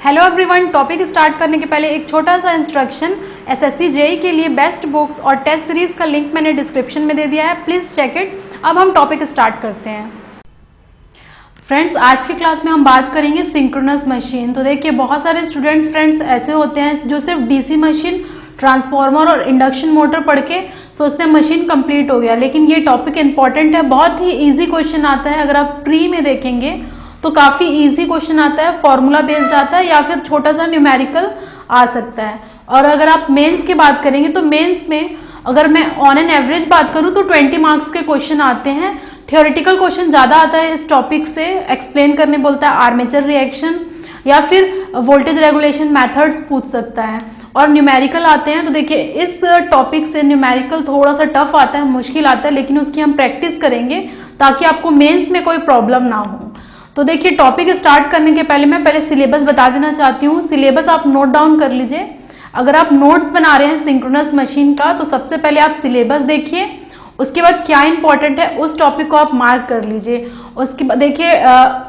Hello everyone, topic start करने के पहले एक छोटा सा इंस्ट्रक्शन। एसएससी जेई के लिए बेस्ट बुक्स और टेस्ट सीरीज का लिंक मैंने डिस्क्रिप्शन में दे दिया है, प्लीज़ चेक इट। अब हम टॉपिक स्टार्ट करते हैं। फ्रेंड्स, आज की क्लास में हम बात करेंगे सिंक्रोनस मशीन। तो देखिए, बहुत सारे स्टूडेंट्स फ्रेंड्स ऐसे होते हैं जो सिर्फ डीसी मशीन, ट्रांसफार्मर और इंडक्शन मोटर पढ़ के सोचते हैं मशीन कंप्लीट हो गया, लेकिन ये टॉपिक इंपॉर्टेंट है। बहुत ही ईजी क्वेश्चन आता है। अगर आप प्री में देखेंगे तो काफ़ी इजी क्वेश्चन आता है, फॉर्मूला बेस्ड आता है या फिर छोटा सा न्यूमेरिकल आ सकता है। और अगर आप मेंस की बात करेंगे तो मेंस में अगर मैं ऑन एन एवरेज बात करूं तो 20 मार्क्स के क्वेश्चन आते हैं। थियोरेटिकल क्वेश्चन ज़्यादा आता है इस टॉपिक से, एक्सप्लेन करने बोलता है, आर्मेचर रिएक्शन या फिर वोल्टेज रेगुलेशन मैथड्स पूछ सकता है। और न्यूमेरिकल आते हैं तो देखिए, इस टॉपिक से न्यूमेरिकल थोड़ा सा टफ आता है, मुश्किल आता है, लेकिन उसकी हम प्रैक्टिस करेंगे ताकि आपको मेंस में कोई प्रॉब्लम ना हो। तो देखिए, टॉपिक स्टार्ट करने के पहले मैं पहले सिलेबस बता देना चाहती हूँ। सिलेबस आप नोट डाउन कर लीजिए। अगर आप नोट्स बना रहे हैं सिंक्रोनस मशीन का तो सबसे पहले आप सिलेबस देखिए, उसके बाद क्या इंपॉर्टेंट है उस टॉपिक को आप मार्क कर लीजिए। उसके बाद देखिए,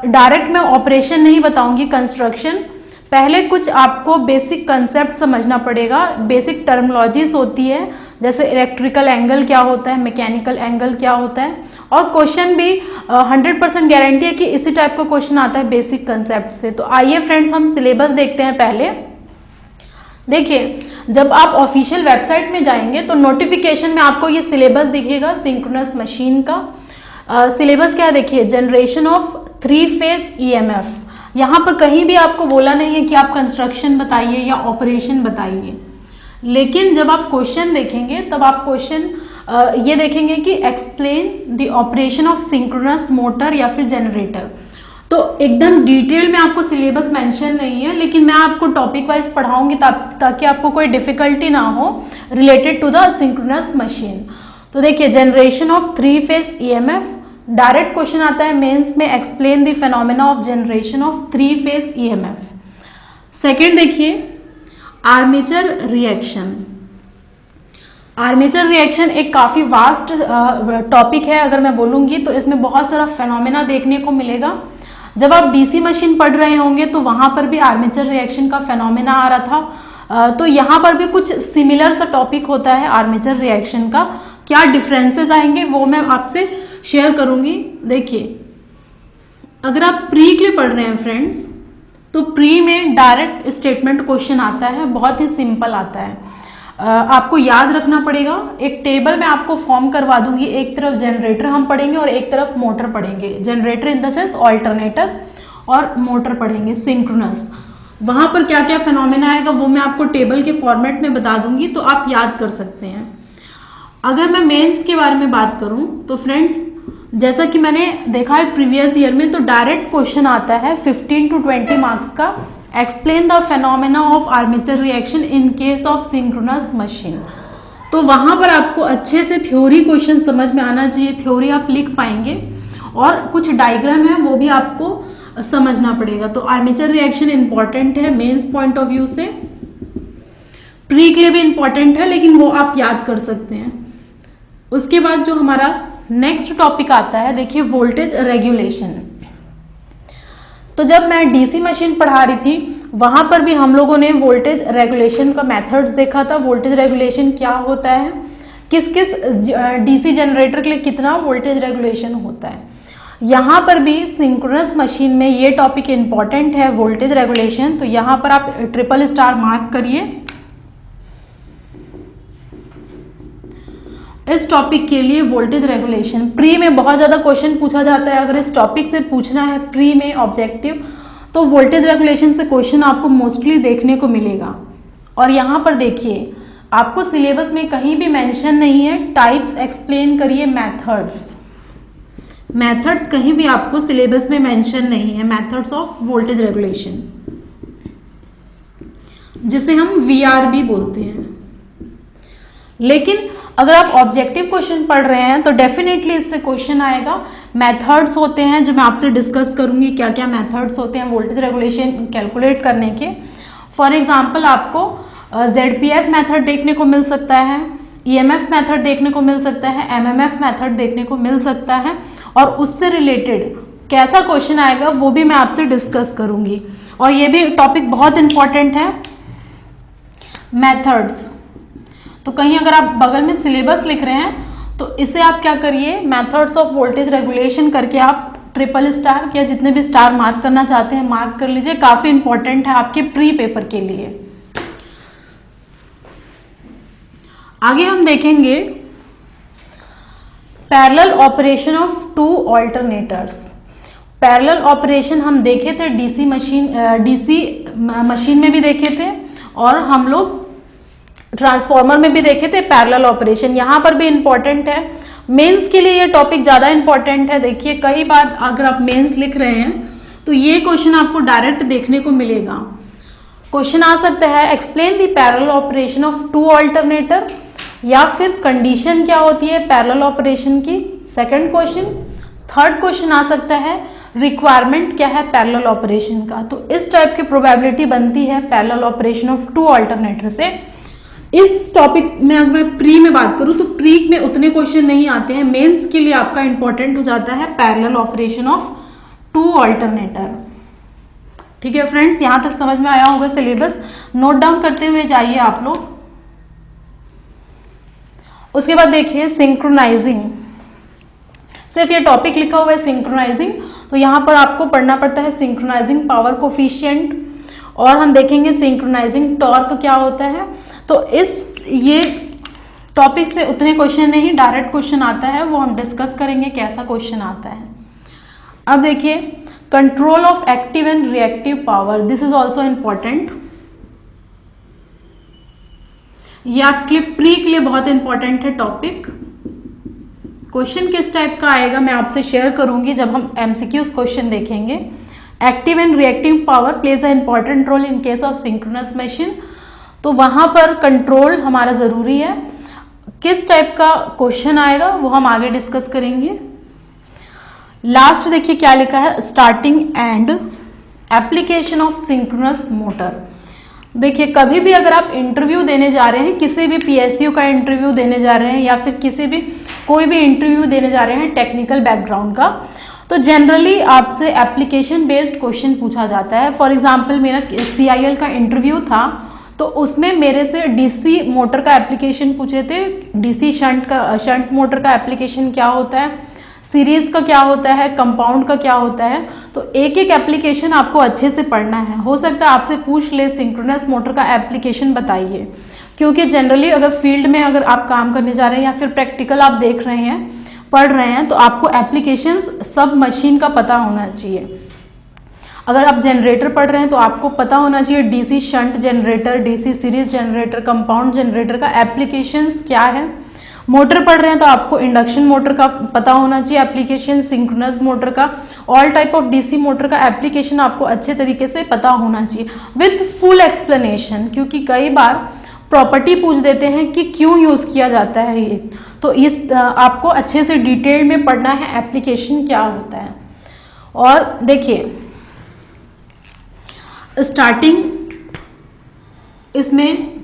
डायरेक्ट मैं ऑपरेशन नहीं बताऊंगी, कंस्ट्रक्शन। पहले कुछ आपको बेसिक कंसेप्ट समझना पड़ेगा, बेसिक टर्मिनोलॉजीज होती है, जैसे इलेक्ट्रिकल एंगल क्या होता है, मैकेनिकल एंगल क्या होता है। और क्वेश्चन भी 100% गारंटी है कि इसी टाइप का क्वेश्चन आता है बेसिक कंसेप्ट से। तो आइए फ्रेंड्स, हम सिलेबस देखते हैं। पहले देखिए, जब आप ऑफिशियल वेबसाइट में जाएंगे तो नोटिफिकेशन में आपको ये सिलेबस दिखेगा सिंक्रोनस मशीन का। सिलेबस क्या देखिए, जनरेशन ऑफ 3 फेज ईएमएफ। यहाँ पर कहीं भी आपको बोला नहीं है कि आप कंस्ट्रक्शन बताइए या ऑपरेशन बताइए, लेकिन जब आप क्वेश्चन देखेंगे तब आप क्वेश्चन ये देखेंगे कि explain the operation of synchronous motor या फिर जनरेटर। तो एकदम डिटेल में आपको सिलेबस मेंशन नहीं है, लेकिन मैं आपको टॉपिक वाइज पढ़ाऊंगी ताकि आपको कोई डिफिकल्टी ना हो related to the synchronous machine. तो देखिए, generation of 3 phase EMF, direct question आता है मेंस में, explain the phenomena of generation of 3 phase EMF. Second देखिए, आर्मेचर रिएक्शन। आर्मेचर रिएक्शन एक काफ़ी वास्ट टॉपिक है। अगर मैं बोलूँगी तो इसमें बहुत सारा फिनोमेना देखने को मिलेगा। जब आप डीसी मशीन पढ़ रहे होंगे तो वहाँ पर भी आर्मेचर रिएक्शन का फिनोमेना आ रहा था। तो यहाँ पर भी कुछ सिमिलर सा टॉपिक होता है आर्मेचर रिएक्शन का। क्या डिफरेंसेस आएंगे वो मैं आपसे शेयर करूँगी। देखिए, अगर आप प्री के लिए पढ़ रहे हैं फ्रेंड्स, तो प्री में डायरेक्ट स्टेटमेंट क्वेश्चन आता है, बहुत ही सिंपल आता है। आपको याद रखना पड़ेगा, एक टेबल में आपको फॉर्म करवा दूंगी। एक तरफ जनरेटर हम पढ़ेंगे और एक तरफ मोटर पढ़ेंगे। Generator in the sense alternator, और मोटर पढ़ेंगे सिंक्रोनस। वहाँ पर क्या क्या फिनोमेना आएगा वो मैं आपको टेबल के फॉर्मेट में बता दूंगी, तो आप याद कर सकते हैं। अगर मैं मेंस के बारे में बात करूँ तो फ्रेंड्स, जैसा कि मैंने देखा है प्रीवियस ईयर में, तो डायरेक्ट क्वेश्चन आता है 15 to 20 मार्क्स का, explain the phenomena of armature reaction in case of synchronous machine. तो वहाँ पर आपको अच्छे से थ्योरी क्वेश्चन समझ में आना चाहिए, थ्योरी आप लिख पाएंगे, और कुछ डायग्राम है वो भी आपको समझना पड़ेगा। तो आर्मेचर रिएक्शन इंपॉर्टेंट है मेंस पॉइंट ऑफ व्यू से, प्री के लिए भी इंपॉर्टेंट है, लेकिन वो आप याद कर सकते हैं। उसके बाद जो हमारा नेक्स्ट टॉपिक आता है, देखिए, वोल्टेज रेगुलेशन। तो जब मैं डीसी मशीन पढ़ा रही थी वहां पर भी हम लोगों ने वोल्टेज रेगुलेशन का मेथड्स देखा था। वोल्टेज रेगुलेशन क्या होता है, किस किस डीसी जनरेटर के लिए कितना वोल्टेज रेगुलेशन होता है। यहाँ पर भी सिंक्रोनस मशीन में ये टॉपिक इंपॉर्टेंट है, वोल्टेज रेगुलेशन। तो यहाँ पर आप ट्रिपल स्टार मार्क करिए। इस टॉपिक के लिए वोल्टेज रेगुलेशन प्री में बहुत ज़्यादा क्वेश्चन पूछा जाता है। अगर इस टॉपिक से पूछना है प्री में ऑब्जेक्टिव, तो वोल्टेज रेगुलेशन से क्वेश्चन आपको मोस्टली देखने को मिलेगा। और यहाँ पर देखिए, आपको सिलेबस में कहीं भी मेंशन नहीं है टाइप्स एक्सप्लेन करिए, मेथड्स। मेथड्स कहीं भी आपको सिलेबस में मेंशन नहीं है, मेथड्स ऑफ वोल्टेज रेगुलेशन, जिसे हम VRB बोलते हैं। लेकिन अगर आप ऑब्जेक्टिव क्वेश्चन पढ़ रहे हैं तो डेफिनेटली इससे क्वेश्चन आएगा। मेथड्स होते हैं जो मैं आपसे डिस्कस करूंगी, क्या क्या मेथड्स होते हैं वोल्टेज रेगुलेशन कैलकुलेट करने के। फॉर एग्जांपल, आपको ZPF मेथड देखने को मिल सकता है, EMF मेथड देखने को मिल सकता है, MMF मेथड देखने को मिल सकता है, और उससे रिलेटेड कैसा क्वेश्चन आएगा वो भी मैं आपसे डिस्कस करूंगी। और ये भी टॉपिक बहुत इंपॉर्टेंट है, मेथड्स। तो कहीं अगर आप बगल में सिलेबस लिख रहे हैं तो इसे आप क्या करिए, मेथड्स ऑफ वोल्टेज रेगुलेशन करके आप ट्रिपल स्टार या जितने भी स्टार मार्क करना चाहते हैं मार्क कर लीजिए, काफी इंपॉर्टेंट है आपके प्री पेपर के लिए। आगे हम देखेंगे parallel operation of two alternators. Parallel operation हम देखे थे डीसी मशीन में भी देखे थे और हम लोग ट्रांसफॉर्मर में भी देखे थे पैरेलल ऑपरेशन। यहाँ पर भी इंपॉर्टेंट है, मेंस के लिए ये टॉपिक ज़्यादा इंपॉर्टेंट है। देखिए कई बार अगर आप मेंस लिख रहे हैं तो ये क्वेश्चन आपको डायरेक्ट देखने को मिलेगा। क्वेश्चन आ सकता है explain the parallel operation of two alternator, या फिर कंडीशन क्या होती है पैरेलल ऑपरेशन की, सेकंड क्वेश्चन। थर्ड क्वेश्चन आ सकता है रिक्वायरमेंट क्या है पैरेलल ऑपरेशन का। तो इस टाइप की प्रोबेबिलिटी बनती है parallel operation of two alternator से। इस टॉपिक में अगर मैं प्री में बात करूं तो प्री में उतने क्वेश्चन नहीं आते हैं, मेंस के लिए आपका इंपॉर्टेंट हो जाता है parallel operation of two alternator. ठीक है फ्रेंड्स, यहां तक समझ में आया होगा सिलेबस, नोट डाउन करते हुए जाइए आप लोग। उसके बाद देखिए सिंक्रोनाइजिंग, सिर्फ ये टॉपिक लिखा हुआ है सिंक्रोनाइजिंग, तो यहाँ पर आपको पढ़ना पड़ता है सिंक्रोनाइजिंग पावर कोफिशिएंट, और हम देखेंगे सिंक्रोनाइजिंग टॉर्क क्या होता है। तो ये टॉपिक से उतने क्वेश्चन नहीं, डायरेक्ट क्वेश्चन आता है, वो हम डिस्कस करेंगे कैसा क्वेश्चन आता है। अब देखिए control of active and reactive power, this is also important. या प्री के लिए बहुत इंपॉर्टेंट है टॉपिक। क्वेश्चन किस टाइप का आएगा मैं आपसे शेयर करूंगी जब हम एमसीक्यूज क्वेश्चन देखेंगे। Active and reactive power plays a important role in case of synchronous machine, तो वहां पर कंट्रोल हमारा जरूरी है। किस टाइप का क्वेश्चन आएगा वो हम आगे डिस्कस करेंगे। लास्ट देखिए क्या लिखा है, starting and application of synchronous motor. देखिए कभी भी अगर आप इंटरव्यू देने जा रहे हैं, किसी भी पीएसयू का इंटरव्यू देने जा रहे हैं या फिर किसी भी कोई भी इंटरव्यू देने जा रहे हैं टेक्निकल बैकग्राउंड का, तो जनरली आपसे एप्लीकेशन बेस्ड क्वेश्चन पूछा जाता है। फॉर एग्जांपल मेरा सीआईएल का इंटरव्यू था तो उसमें मेरे से डीसी मोटर का एप्लीकेशन पूछे थे, डीसी शंट मोटर का एप्लीकेशन क्या होता है, सीरीज का क्या होता है, कंपाउंड का क्या होता है। तो एक एक एप्लीकेशन आपको अच्छे से पढ़ना है। हो सकता है आपसे पूछ ले सिंक्रोनस मोटर का एप्लीकेशन बताइए, क्योंकि जनरली अगर फील्ड में अगर आप काम करने जा रहे हैं या फिर प्रैक्टिकल आप देख रहे हैं, पढ़ रहे हैं, तो आपको एप्लीकेशंस सब मशीन का पता होना चाहिए। अगर आप जनरेटर पढ़ रहे हैं तो आपको पता होना चाहिए DC shunt generator, DC series generator, compound generator का एप्लीकेशंस क्या है। मोटर पढ़ रहे हैं तो आपको इंडक्शन मोटर का पता होना चाहिए एप्लीकेशन, सिंक्रोनस मोटर का, all type of DC motor का एप्लीकेशन आपको अच्छे तरीके से पता होना चाहिए विथ फुल एक्सप्लेनेशन, क्योंकि कई बार प्रॉपर्टी पूछ देते हैं कि क्यों यूज किया जाता है ये, तो इस आपको अच्छे से डिटेल में पढ़ना है एप्लीकेशन क्या होता है। और देखिए स्टार्टिंग इसमें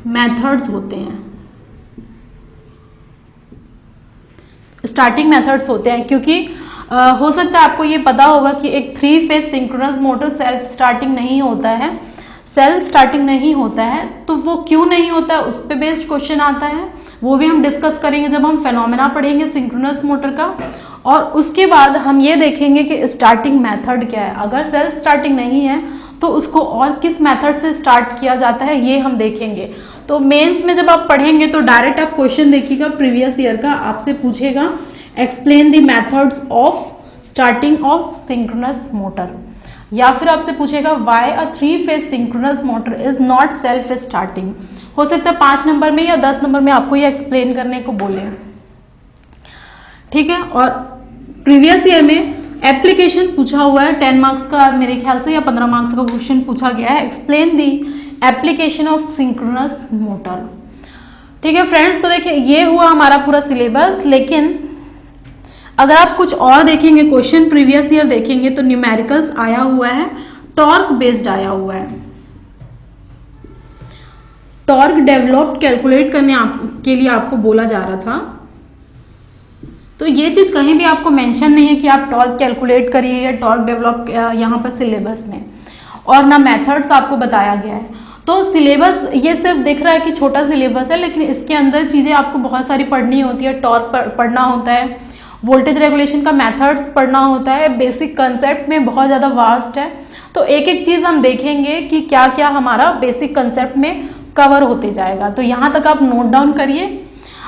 मेथड्स होते हैं, स्टार्टिंग मेथड्स होते हैं, क्योंकि हो सकता है आपको ये पता होगा कि एक 3 phase synchronous motor self starting नहीं होता है, सेल्फ स्टार्टिंग नहीं होता है। तो वो क्यों नहीं होता है उस पे बेस्ड क्वेश्चन आता है, वो भी हम डिस्कस करेंगे जब हम फेनोमेना पढ़ेंगे सिंक्रोनस मोटर का। और उसके बाद हम ये देखेंगे कि स्टार्टिंग मेथड क्या है, अगर सेल्फ स्टार्टिंग नहीं है तो उसको और किस मेथड से स्टार्ट किया जाता है ये हम देखेंगे। तो मेंस में जब आप पढ़ेंगे तो डायरेक्ट आप क्वेश्चन देखिएगा प्रीवियस ईयर का, आपसे पूछेगा explain the methods of starting of synchronous motor, या फिर आपसे पूछेगा why a 3 phase synchronous motor is not self starting. हो सकता है 5 नंबर में या 10 नंबर में आपको ये एक्सप्लेन करने को बोले, ठीक है। और प्रीवियस ईयर में एप्लीकेशन पूछा हुआ है 10 मार्क्स का, मेरे ख्याल से या 15 मार्क्स का क्वेश्चन पूछा गया है, explain the application of synchronous motor. ठीक है फ्रेंड्स, तो देखिए ये हुआ हमारा पूरा सिलेबस। लेकिन अगर आप कुछ और देखेंगे क्वेश्चन प्रीवियस ईयर देखेंगे तो न्यूमेरिकल्स आया हुआ है, टॉर्क बेस्ड आया हुआ है। टॉर्क डेवलप्ड कैलकुलेट करने के लिए आपको बोला जा रहा था। तो ये चीज़ कहीं भी आपको मेंशन नहीं है कि आप टॉर्क कैलकुलेट करिए या टॉर्क डेवलप यहाँ पर सिलेबस में, और ना मेथड्स आपको बताया गया है। तो सिलेबस ये सिर्फ दिख रहा है कि छोटा सिलेबस है, लेकिन इसके अंदर चीज़ें आपको बहुत सारी पढ़नी होती है। टॉर्क पढ़ना होता है, वोल्टेज रेगुलेशन का मेथड्स पढ़ना होता है, बेसिक कंसेप्ट में बहुत ज़्यादा वास्ट है। तो एक एक चीज़ हम देखेंगे कि क्या क्या हमारा बेसिक कंसेप्ट में कवर होते जाएगा। तो यहाँ तक आप नोट डाउन करिए।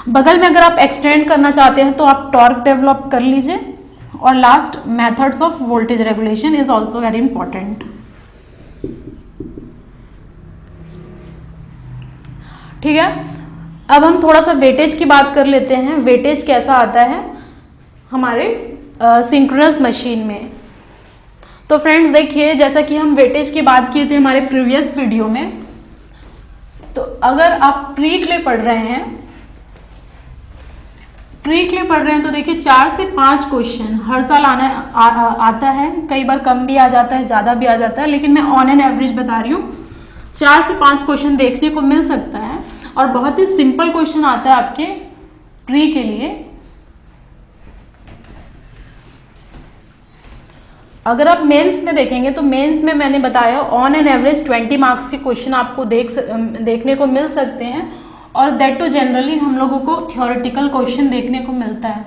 बगल में अगर आप एक्सटेंड करना चाहते हैं तो आप टॉर्क डेवलप कर लीजिए, और last methods of voltage regulation is also very important. ठीक है, अब हम थोड़ा सा वेटेज की बात कर लेते हैं। वेटेज कैसा आता है हमारे सिंक्रोनस मशीन में। तो फ्रेंड्स देखिए, जैसा कि हम वेटेज की बात किए थे हमारे प्रीवियस वीडियो में, तो अगर आप प्री क्ले पढ़ रहे हैं, तो देखिए 4 से 5 क्वेश्चन हर साल आता है। कई बार कम भी आ जाता है, ज़्यादा भी आ जाता है, लेकिन मैं ऑन एन एवरेज बता रही हूँ 4 से 5 क्वेश्चन देखने को मिल सकता है, और बहुत ही सिंपल क्वेश्चन आता है आपके प्री के लिए। अगर आप मेंस में देखेंगे तो मेंस में मैंने बताया ऑन एन एवरेज 20 मार्क्स के क्वेश्चन आपको देखने को मिल सकते हैं, और दैट टू जनरली हम लोगों को थ्योरेटिकल क्वेश्चन देखने को मिलता है।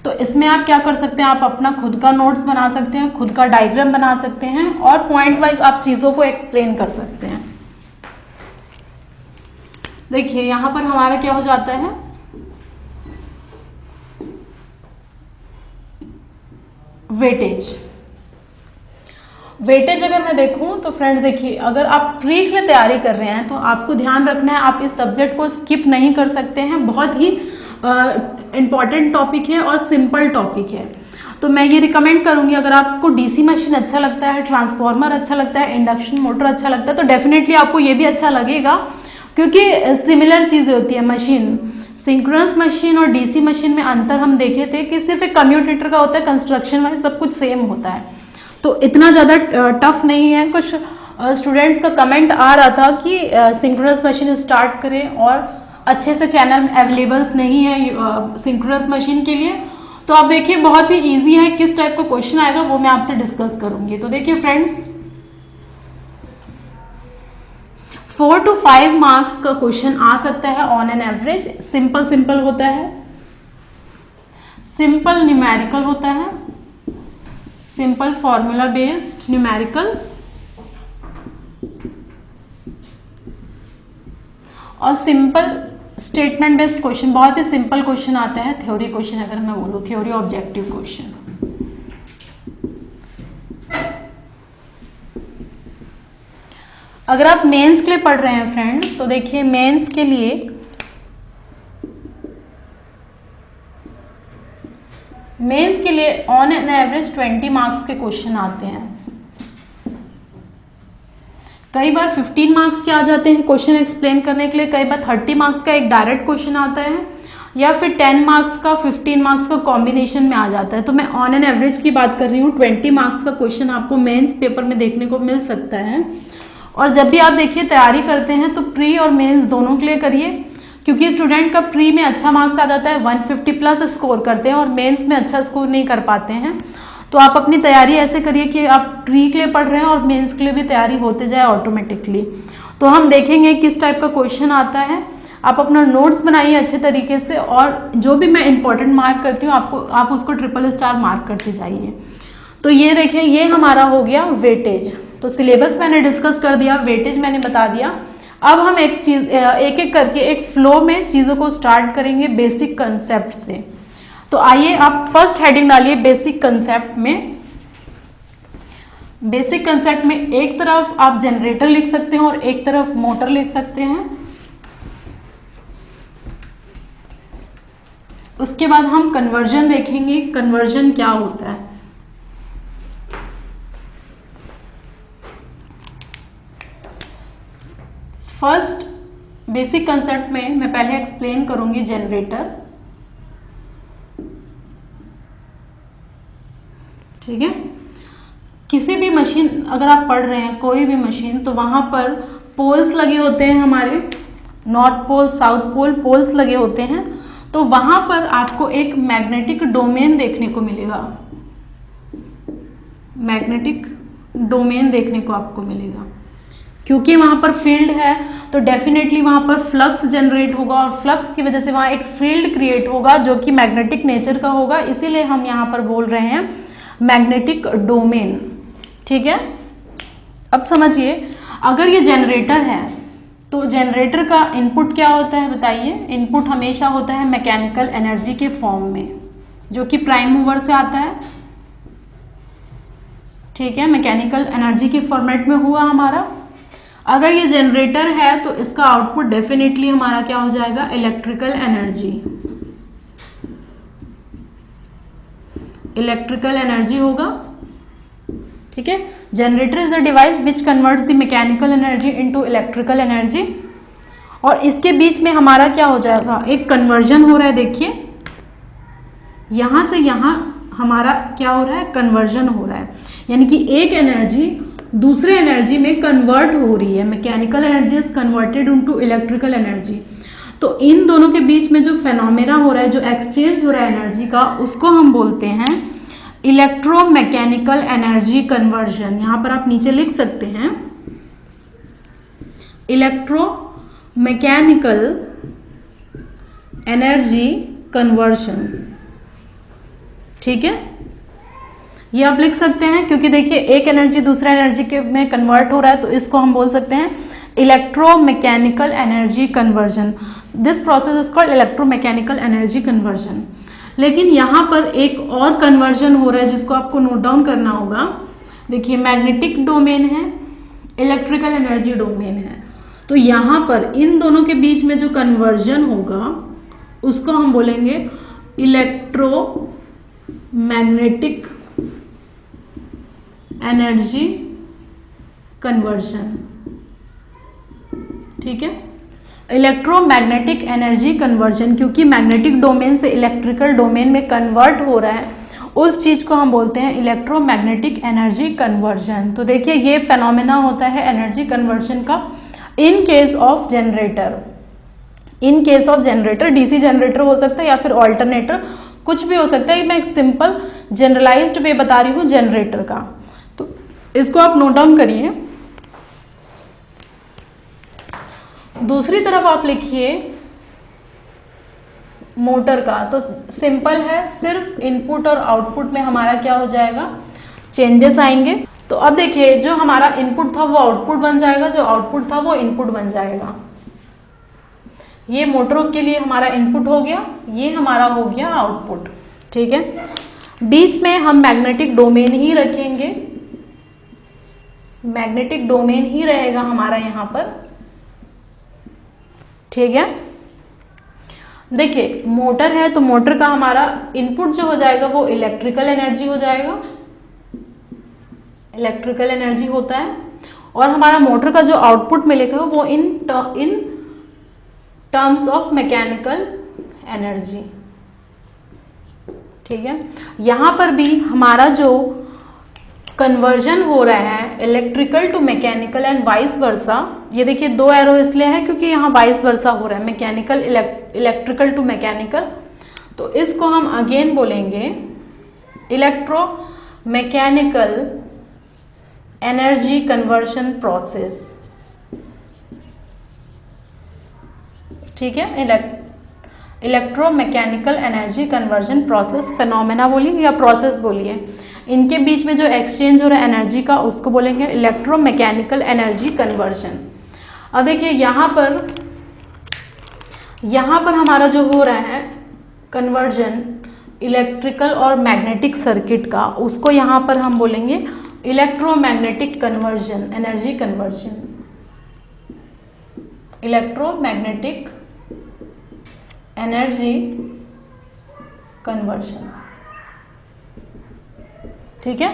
तो इसमें आप क्या कर सकते हैं, आप अपना खुद का नोट्स बना सकते हैं, खुद का डायग्राम बना सकते हैं, और पॉइंट वाइज आप चीज़ों को एक्सप्लेन कर सकते हैं। देखिए यहाँ पर हमारा क्या हो जाता है, वेटेज अगर मैं देखूं तो फ्रेंड्स देखिए, अगर आप प्री के लिए तैयारी कर रहे हैं तो आपको ध्यान रखना है आप इस सब्जेक्ट को स्किप नहीं कर सकते हैं। बहुत ही इम्पॉर्टेंट टॉपिक है और सिंपल टॉपिक है। तो मैं ये रिकमेंड करूंगी, अगर आपको डीसी मशीन अच्छा लगता है, ट्रांसफार्मर अच्छा लगता है, इंडक्शन मोटर अच्छा लगता है, तो डेफिनेटली आपको ये भी अच्छा लगेगा, क्योंकि सिमिलर चीज़ें होती है। मशीन सिंक्रोनस मशीन और डीसी मशीन में अंतर हम देखे थे कि सिर्फ एक कम्यूटेटर का होता है, कंस्ट्रक्शन वाइज सब कुछ सेम होता है, तो इतना ज़्यादा टफ नहीं है। कुछ स्टूडेंट्स का कमेंट आ रहा था कि सिंक्रोनस मशीन स्टार्ट करें, और अच्छे से चैनल अवेलेबल्स नहीं है सिंक्रोनस मशीन के लिए। तो आप देखिए बहुत ही इजी है, किस टाइप का क्वेश्चन आएगा वो मैं आपसे डिस्कस करूंगी। तो देखिए फ्रेंड्स, 4 to 5 मार्क्स का क्वेश्चन आ सकता है ऑन एन एवरेज। सिंपल होता है, सिंपल न्यूमेरिकल होता है, सिंपल फॉर्मूला बेस्ड न्यूमेरिकल, और सिंपल स्टेटमेंट बेस्ड क्वेश्चन। बहुत ही सिंपल क्वेश्चन आता है, थ्योरी क्वेश्चन अगर मैं बोलूँ, थ्योरी ऑब्जेक्टिव क्वेश्चन। अगर आप मेंस के लिए पढ़ रहे हैं फ्रेंड्स, तो देखिए मेंस के लिए ऑन एन एवरेज 20 मार्क्स के क्वेश्चन आते हैं। कई बार 15 मार्क्स के आ जाते हैं क्वेश्चन एक्सप्लेन करने के लिए, कई बार 30 मार्क्स का एक डायरेक्ट क्वेश्चन आता है, या फिर 10 मार्क्स का 15 मार्क्स का कॉम्बिनेशन में आ जाता है। तो मैं ऑन एन एवरेज की बात कर रही हूँ, 20 मार्क्स का क्वेश्चन आपको मेंस पेपर में देखने को मिल सकता है। और जब भी आप देखिए तैयारी करते हैं तो प्री और मेंस दोनों के लिए करिए, क्योंकि स्टूडेंट का प्री में अच्छा मार्क्स आ जाता है, 150 प्लस स्कोर करते हैं, और मेंस में अच्छा स्कोर नहीं कर पाते हैं। तो आप अपनी तैयारी ऐसे करिए कि आप प्री के लिए पढ़ रहे हैं और मेंस के लिए भी तैयारी होते जाए ऑटोमेटिकली। तो हम देखेंगे किस टाइप का क्वेश्चन आता है। आप अपना नोट्स बनाइए अच्छे तरीके से, और जो भी मैं इंपॉर्टेंट मार्क करती हूँ आप उसको ट्रिपल स्टार मार्क करते जाइए। तो ये देखिए, ये हमारा हो गया वेटेज। तो सिलेबस मैंने डिस्कस कर दिया, वेटेज मैंने बता दिया। अब हम एक एक करके एक फ्लो में चीज़ों को स्टार्ट करेंगे बेसिक कंसेप्ट से। तो आइए आप फर्स्ट हेडिंग डालिए बेसिक कंसेप्ट में। बेसिक कंसेप्ट में एक तरफ आप जनरेटर लिख सकते हैं और एक तरफ मोटर लिख सकते हैं। उसके बाद हम कन्वर्जन देखेंगे, कन्वर्जन क्या होता है। फर्स्ट बेसिक कंसेप्ट में मैं पहले एक्सप्लेन करूंगी जनरेटर, ठीक है। किसी भी मशीन अगर आप पढ़ रहे हैं, कोई भी मशीन, तो वहां पर पोल्स लगे होते हैं, हमारे north pole south pole poles लगे होते हैं। तो वहां पर आपको एक मैग्नेटिक डोमेन देखने को मिलेगा, मैग्नेटिक डोमेन देखने को आपको मिलेगा। क्योंकि वहां पर फील्ड है तो डेफिनेटली वहां पर फ्लक्स जनरेट होगा और फ्लक्स की वजह से वहां एक फील्ड क्रिएट होगा जो कि मैग्नेटिक नेचर का होगा, इसीलिए हम यहां पर बोल रहे हैं मैग्नेटिक डोमेन। ठीक है, अब समझिए, अगर ये जनरेटर है तो जनरेटर का इनपुट क्या होता है बताइए? इनपुट हमेशा होता है मैकेनिकल एनर्जी के फॉर्म में, जो कि प्राइम मूवर से आता है। ठीक है, मैकेनिकल एनर्जी के फॉर्मेट में हुआ हमारा। अगर ये जनरेटर है तो इसका आउटपुट डेफिनेटली हमारा क्या हो जाएगा? इलेक्ट्रिकल एनर्जी, इलेक्ट्रिकल एनर्जी होगा। ठीक है, generator is a device which converts the mechanical energy into electrical energy. और इसके बीच में हमारा क्या हो जाएगा? एक कन्वर्जन हो रहा है। देखिए यहां से यहां हमारा क्या हो रहा है? कन्वर्जन हो रहा है, यानी कि एक एनर्जी दूसरे एनर्जी में कन्वर्ट हो रही है। Mechanical energy is converted into electrical energy. तो इन दोनों के बीच में जो फेनोमेना हो रहा है, जो एक्सचेंज हो रहा है एनर्जी का, उसको हम बोलते हैं इलेक्ट्रोमैकेनिकल एनर्जी कन्वर्जन। यहां पर आप नीचे लिख सकते हैं इलेक्ट्रोमैकेनिकल एनर्जी कन्वर्जन। ठीक है, ये आप लिख सकते हैं, क्योंकि देखिए एक एनर्जी दूसरा एनर्जी के में कन्वर्ट हो रहा है, तो इसको हम बोल सकते हैं electromechanical energy conversion. This process is called electromechanical energy conversion. लेकिन यहाँ पर एक और कन्वर्जन हो रहा है जिसको आपको नोट डाउन करना होगा। देखिए मैग्नेटिक डोमेन है, इलेक्ट्रिकल एनर्जी डोमेन है, तो यहाँ पर इन दोनों के बीच में जो कन्वर्जन होगा उसको हम बोलेंगे इलेक्ट्रोमैग्नेटिक एनर्जी कन्वर्जन। ठीक है, इलेक्ट्रोमैग्नेटिक एनर्जी कन्वर्जन, क्योंकि मैग्नेटिक डोमेन से इलेक्ट्रिकल डोमेन में कन्वर्ट हो रहा है, उस चीज को हम बोलते हैं इलेक्ट्रोमैग्नेटिक एनर्जी कन्वर्जन। तो देखिए ये फेनोमेना होता है एनर्जी कन्वर्जन का इन case of generator. In case of generator, DC generator हो सकता है या फिर ऑल्टरनेटर, कुछ भी हो सकता है। मैं एक सिंपल जनरलाइज्ड वे बता रही हूँ जनरेटर का, तो इसको आप नोट डाउन करिए। दूसरी तरफ आप लिखिए मोटर का, तो सिंपल है, सिर्फ इनपुट और आउटपुट में हमारा क्या हो जाएगा? चेंजेस आएंगे। तो अब देखिए जो हमारा इनपुट था वो आउटपुट बन जाएगा, जो आउटपुट था वो इनपुट बन जाएगा। ये मोटरों के लिए हमारा इनपुट हो गया, ये हमारा हो गया आउटपुट। ठीक है, बीच में हम मैग्नेटिक डोमेन ही रखेंगे, मैग्नेटिक डोमेन ही रहेगा हमारा यहाँ पर। ठीक है, देखिए मोटर है तो मोटर का हमारा इनपुट जो हो जाएगा वो इलेक्ट्रिकल एनर्जी हो जाएगा, इलेक्ट्रिकल एनर्जी होता है, और हमारा मोटर का जो आउटपुट मिलेगा वो in terms of mechanical energy. ठीक है, यहां पर भी हमारा जो कन्वर्जन हो रहा है electrical to mechanical and vice versa, ये देखिए दो एरो इसलिए है क्योंकि यहाँ वाइस वर्सा हो रहा है, मैकेनिकल इलेक्ट्रिकल टू मैकेनिकल। तो इसको हम अगेन बोलेंगे electro mechanical energy conversion process. ठीक है, electromechanical energy conversion process, phenomena बोलिए या प्रोसेस बोलिए, इनके बीच में जो एक्सचेंज हो रहा है एनर्जी का उसको बोलेंगे इलेक्ट्रोमैकेनिकल एनर्जी कन्वर्जन। अब देखिए यहाँ पर हमारा जो हो रहा है कन्वर्जन इलेक्ट्रिकल और मैग्नेटिक सर्किट का, उसको यहाँ पर हम बोलेंगे electromagnetic conversion energy conversion, electromagnetic energy conversion. ठीक है,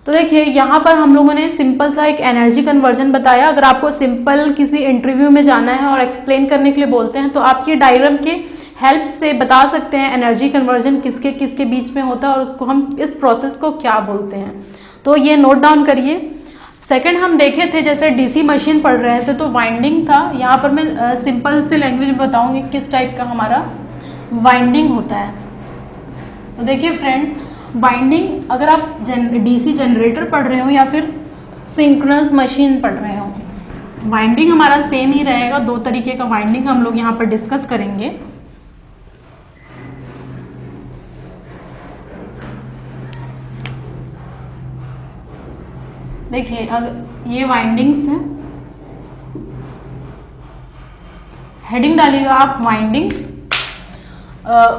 तो देखिए यहाँ पर हम लोगों ने सिंपल सा एक एनर्जी कन्वर्जन बताया। अगर आपको सिंपल किसी इंटरव्यू में जाना है और एक्सप्लेन करने के लिए बोलते हैं तो आप ये डायग्राम के हेल्प से बता सकते हैं एनर्जी कन्वर्जन किसके किसके बीच में होता है और उसको हम इस प्रोसेस को क्या बोलते हैं। तो ये नोट डाउन करिए, सेकंड हम देखे थे जैसे डीसी मशीन पढ़ रहे थे तो वाइंडिंग था। यहाँ पर मैं सिंपल से लैंग्वेज में बताऊंगी किस टाइप का हमारा वाइंडिंग होता है। तो देखिए फ्रेंड्स, वाइंडिंग अगर आप डीसी जनरेटर पढ़ रहे हो या फिर सिंक्रोनस मशीन पढ़ रहे हो, वाइंडिंग हमारा सेम ही रहेगा। दो तरीके का वाइंडिंग हम लोग यहाँ पर डिस्कस करेंगे। देखिए अगर ये वाइंडिंग्स हैं, हेडिंग डालिएगा आप वाइंडिंग्स।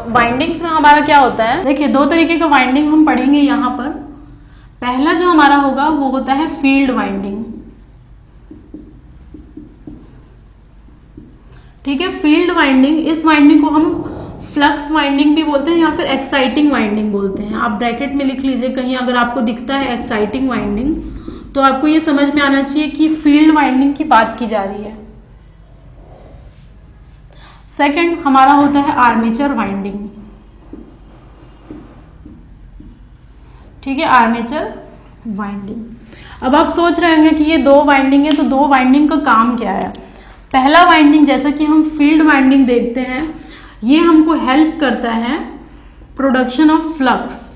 वाइंडिंग्स में हमारा क्या होता है, देखिए दो तरीके का वाइंडिंग हम पढ़ेंगे यहाँ पर। पहला जो हमारा होगा वो होता है फील्ड वाइंडिंग। ठीक है, फील्ड वाइंडिंग, इस वाइंडिंग को हम फ्लक्स वाइंडिंग भी बोलते हैं या फिर एक्साइटिंग वाइंडिंग बोलते हैं। आप ब्रैकेट में लिख लीजिए कहीं, अगर आपको दिखता है एक्साइटिंग वाइंडिंग तो आपको ये समझ में आना चाहिए कि फील्ड वाइंडिंग की बात की जा रही है। सेकंड हमारा होता है आर्मेचर वाइंडिंग। ठीक है, आर्मेचर वाइंडिंग। अब आप सोच रहे होंगे कि ये दो वाइंडिंग है, तो दो वाइंडिंग का काम क्या है। पहला वाइंडिंग जैसा कि हम फील्ड वाइंडिंग देखते हैं, ये हमको हेल्प करता है production of flux,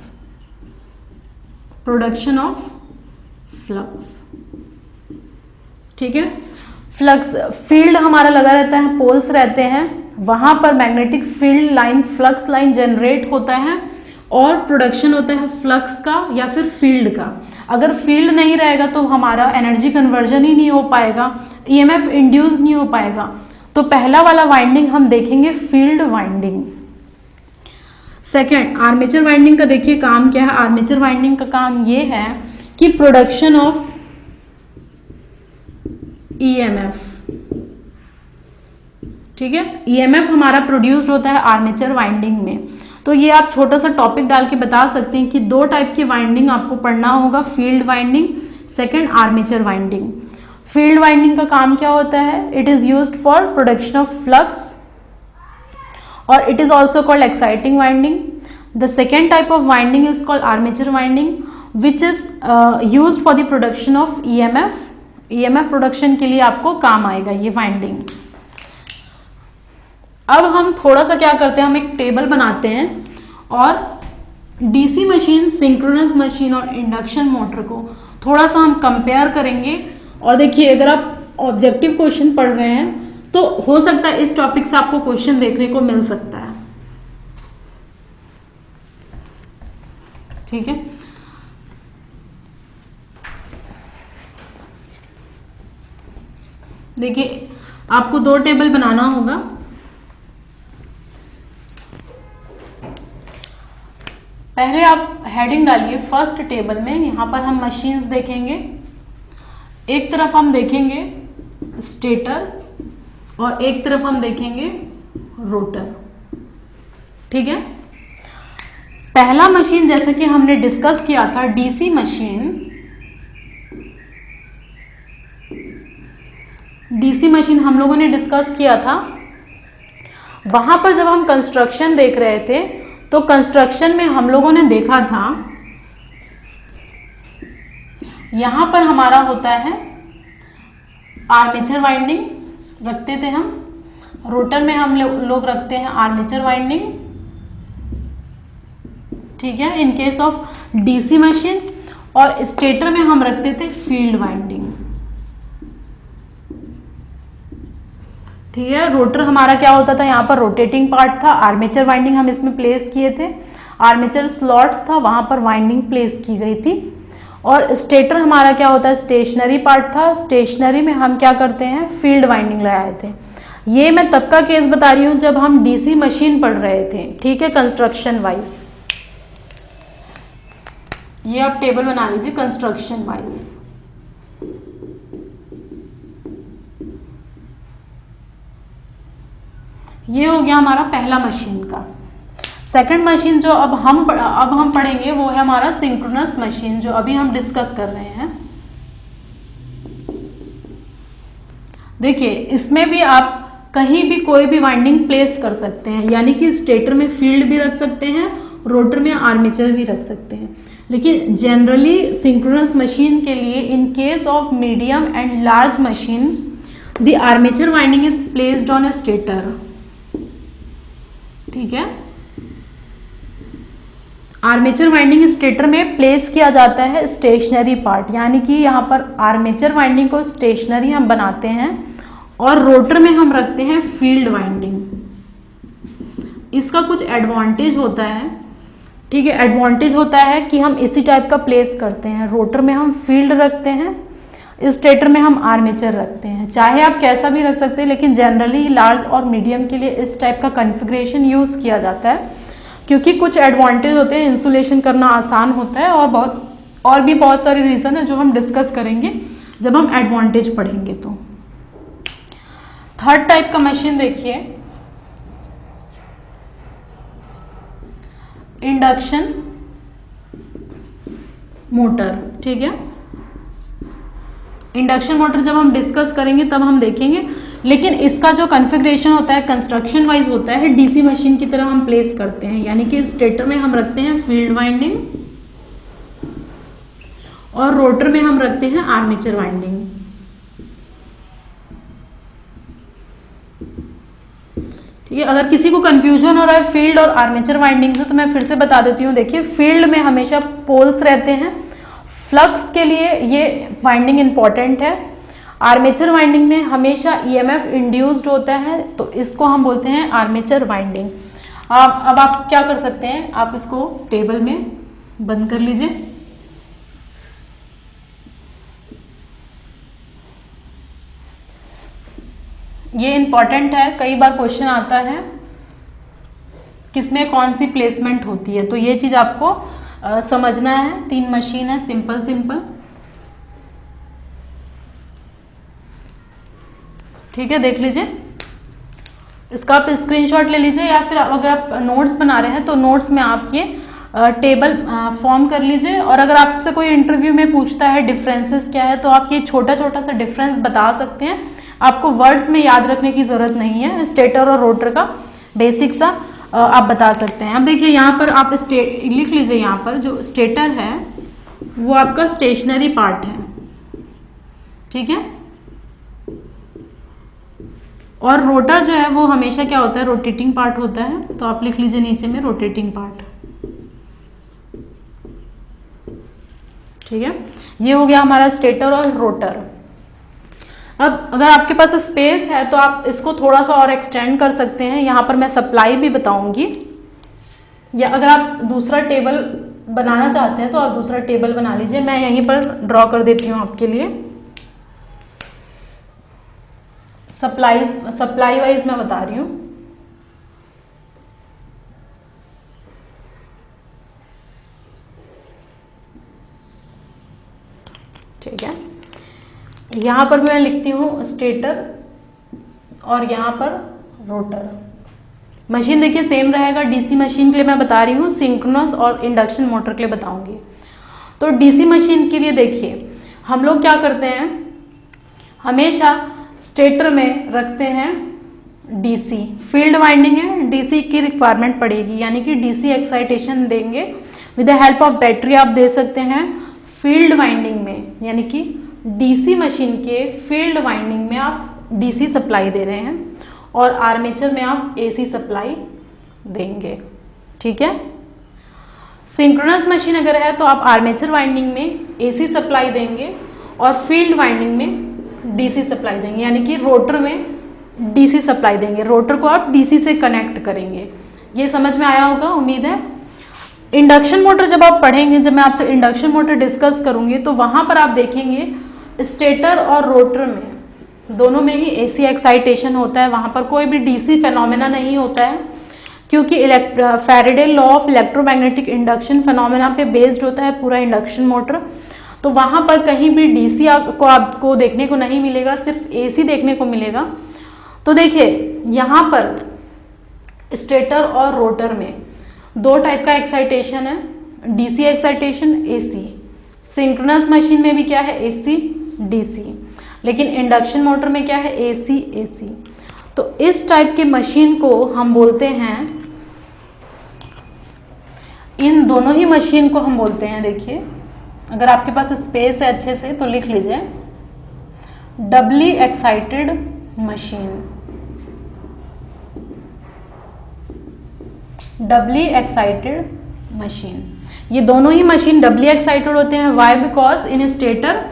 production of flux. ठीक है, फ्लक्स फील्ड हमारा लगा रहता है, पोल्स रहते हैं, वहां पर magnetic field line, flux line generate होता है और प्रोडक्शन होता है फ्लक्स का या फिर फील्ड का। अगर फील्ड नहीं रहेगा तो हमारा एनर्जी कन्वर्जन ही नहीं हो पाएगा, ईएमएफ इंड्यूस नहीं हो पाएगा। तो पहला वाला वाइंडिंग हम देखेंगे field winding. Second armature winding का देखिए काम क्या है। आर्मेचर वाइंडिंग का काम ये है कि प्रोडक्शन ऑफ ईएमएफ। ठीक है, ईएमएफ हमारा प्रोड्यूस्ड होता है आर्मेचर वाइंडिंग में। तो ये आप छोटा सा टॉपिक डाल के बता सकते हैं कि दो टाइप की वाइंडिंग आपको पढ़ना होगा, field winding, second armature winding. Field winding का काम क्या होता है, it is used for production of flux और it is also called exciting winding. The second type of winding is called armature winding which is used for the production of EMF. EMF production के लिए आपको काम आएगा ये winding. अब हम थोड़ा सा क्या करते हैं, हम एक टेबल बनाते हैं और डीसी मशीन, सिंक्रोनस मशीन और इंडक्शन मोटर को थोड़ा सा हम कंपेयर करेंगे। और देखिए अगर आप ऑब्जेक्टिव क्वेश्चन पढ़ रहे हैं तो हो सकता है इस टॉपिक से आपको क्वेश्चन देखने को मिल सकता है। ठीक है, देखिए आपको दो टेबल बनाना होगा। पहले आप हेडिंग डालिए फर्स्ट टेबल में, यहां पर हम मशीन्स देखेंगे। एक तरफ हम देखेंगे स्टेटर और एक तरफ हम देखेंगे रोटर। ठीक है, पहला मशीन जैसे कि हमने डिस्कस किया था डीसी मशीन। डीसी मशीन हम लोगों ने डिस्कस किया था। वहां पर जब हम कंस्ट्रक्शन देख रहे थे तो कंस्ट्रक्शन में हम लोगों ने देखा था यहां पर हमारा होता है आर्मेचर वाइंडिंग रखते थे हम, रोटर में हम लोग रखते हैं आर्मेचर वाइंडिंग। ठीक है, इन केस ऑफ डीसी मशीन, और स्टेटर में हम रखते थे फील्ड वाइंडिंग। ठीक है, रोटर हमारा क्या होता था, यहाँ पर रोटेटिंग पार्ट था, आर्मेचर वाइंडिंग हम इसमें प्लेस किए थे, आर्मेचर स्लॉट्स था, वहां पर वाइंडिंग प्लेस की गई थी। और स्टेटर हमारा क्या होता है, स्टेशनरी पार्ट था, स्टेशनरी में हम क्या करते हैं, फील्ड वाइंडिंग लगाए थे। ये मैं तब का केस बता रही हूँ जब हम डीसी मशीन पढ़ रहे थे। ठीक है, कंस्ट्रक्शन वाइज ये आप टेबल बना लीजिए कंस्ट्रक्शन वाइज। ये हो गया हमारा पहला मशीन का। सेकंड मशीन जो अब हम पढ़ेंगे वो है हमारा सिंक्रोनस मशीन, जो अभी हम डिस्कस कर रहे हैं। देखिए इसमें भी आप कहीं भी कोई भी वाइंडिंग प्लेस कर सकते हैं, यानी कि स्टेटर में फील्ड भी रख सकते हैं रोटर में आर्मेचर भी रख सकते हैं। लेकिन जनरली सिंक्रोनस मशीन के लिए इन case of medium and large machine the armature winding is placed on A stator. ठीक है, आर्मेचर वाइंडिंग स्टेटर में प्लेस किया जाता है स्टेशनरी पार्ट, यानी कि यहाँ पर आर्मेचर वाइंडिंग को स्टेशनरी हम बनाते हैं और रोटर में हम रखते हैं फील्ड वाइंडिंग। इसका कुछ एडवांटेज होता है, ठीक है, एडवांटेज होता है कि हम इसी टाइप का प्लेस करते हैं, रोटर में हम फील्ड रखते हैं, स्टेटर में हम आर्मेचर रखते हैं। चाहे आप कैसा भी रख सकते हैं, लेकिन जनरली लार्ज और मीडियम के लिए इस टाइप का कॉन्फ़िगरेशन यूज़ किया जाता है, क्योंकि कुछ एडवांटेज होते हैं, इंसुलेशन करना आसान होता है और भी बहुत सारे रीज़न है जो हम डिस्कस करेंगे जब हम एडवांटेज पढ़ेंगे। तो थर्ड टाइप का मशीन देखिए, इंडक्शन मोटर। ठीक है, इंडक्शन मोटर जब हम डिस्कस करेंगे तब हम देखेंगे, लेकिन इसका जो कॉन्फ़िगरेशन होता है कंस्ट्रक्शन वाइज होता है डीसी मशीन की तरह हम प्लेस करते हैं, यानी कि स्टेटर में हम रखते हैं फील्ड वाइंडिंग और रोटर में हम रखते हैं आर्मेचर वाइंडिंग। ठीक है, अगर किसी को कंफ्यूजन हो रहा है फील्ड और आर्मेचर वाइंडिंग से तो मैं फिर से बता देती हूँ। देखिए, फील्ड में हमेशा पोल्स रहते हैं, फ्लक्स के लिए ये वाइंडिंग इंपॉर्टेंट है। आर्मेचर वाइंडिंग में हमेशा ईएमएफ इंड्यूस्ड होता है, तो इसको हम बोलते हैं आर्मेचर वाइंडिंग। अब आप क्या कर सकते हैं, आप इसको टेबल में बंद कर लीजिए। ये इंपॉर्टेंट है, कई बार क्वेश्चन आता है किसमें कौन सी प्लेसमेंट होती है, तो ये चीज आपको समझना है। 3 मशीन है, सिंपल। ठीक है, देख लीजिए, इसका आप स्क्रीनशॉट ले लीजिए, या फिर अगर आप नोट्स बना रहे हैं तो नोट्स में आप ये टेबल फॉर्म कर लीजिए। और अगर आपसे कोई इंटरव्यू में पूछता है डिफरेंसेस क्या है, तो आप ये छोटा सा डिफरेंस बता सकते हैं। आपको वर्ड्स में याद रखने की जरूरत नहीं है, स्टेटर और रोटर का बेसिक सा आप बता सकते हैं। अब देखिए, यहाँ पर आप लिख लीजिए, यहाँ पर जो स्टेटर है वो आपका स्टेशनरी पार्ट है। ठीक है, और रोटर जो है वो हमेशा क्या होता है, रोटेटिंग पार्ट होता है, तो आप लिख लीजिए नीचे में रोटेटिंग पार्ट। ठीक है, ये हो गया हमारा स्टेटर और रोटर। अब अगर आपके पास स्पेस है तो आप इसको थोड़ा सा और एक्सटेंड कर सकते हैं, यहाँ पर मैं सप्लाई भी बताऊंगी, या अगर आप दूसरा टेबल बनाना चाहते हैं तो आप दूसरा टेबल बना लीजिए। मैं यहीं पर ड्रॉ कर देती हूँ आपके लिए। सप्लाई वाइज मैं बता रही हूँ। ठीक है, यहाँ पर मैं लिखती हूँ स्टेटर और यहाँ पर रोटर। मशीन देखिए सेम रहेगा, डीसी मशीन के लिए मैं बता रही हूँ, सिंक्रोनस और इंडक्शन मोटर के लिए बताऊंगी। तो डीसी मशीन के लिए देखिए, हम लोग क्या करते हैं, हमेशा स्टेटर में रखते हैं डीसी, फील्ड वाइंडिंग है, डीसी की रिक्वायरमेंट पड़ेगी, यानी कि डीसी एक्साइटेशन देंगे with the help of battery. आप दे सकते हैं फील्ड वाइंडिंग में, यानी कि डीसी मशीन के फील्ड वाइंडिंग में आप डीसी सप्लाई दे रहे हैं और आर्मेचर में आप एसी सप्लाई देंगे। ठीक है, सिंक्रोनस मशीन अगर है तो आप आर्मेचर वाइंडिंग में एसी सप्लाई देंगे और फील्ड वाइंडिंग में डीसी सप्लाई देंगे, यानी कि रोटर में डीसी सप्लाई देंगे, रोटर को आप डीसी से कनेक्ट करेंगे। ये समझ में आया होगा, उम्मीद है। इंडक्शन मोटर जब आप पढ़ेंगे, जब मैं आपसे इंडक्शन मोटर डिस्कस करूंगी तो वहां पर आप देखेंगे स्टेटर और रोटर में दोनों में ही एसी एक्साइटेशन होता है, वहां पर कोई भी डीसी फेनोमेना नहीं होता है, क्योंकि Faraday law of electromagnetic induction phenomena पे बेस्ड होता है पूरा इंडक्शन मोटर। तो वहां पर कहीं भी डीसी आपको देखने को नहीं मिलेगा, सिर्फ एसी देखने को मिलेगा। तो देखिए यहाँ पर स्टेटर और रोटर में 2 टाइप का एक्साइटेशन है, DC excitation, AC. Synchronous machine में भी क्या है, एसी डीसी, लेकिन इंडक्शन मोटर में क्या है, एसी एसी। तो इस टाइप के मशीन को हम बोलते हैं इन दोनों ही मशीन को हम बोलते हैं, देखिए अगर आपके पास स्पेस है अच्छे से तो लिख लीजिए, doubly excited machine. Doubly excited machine, ये दोनों ही मशीन डबली एक्साइटेड होते हैं। Why? Because in stator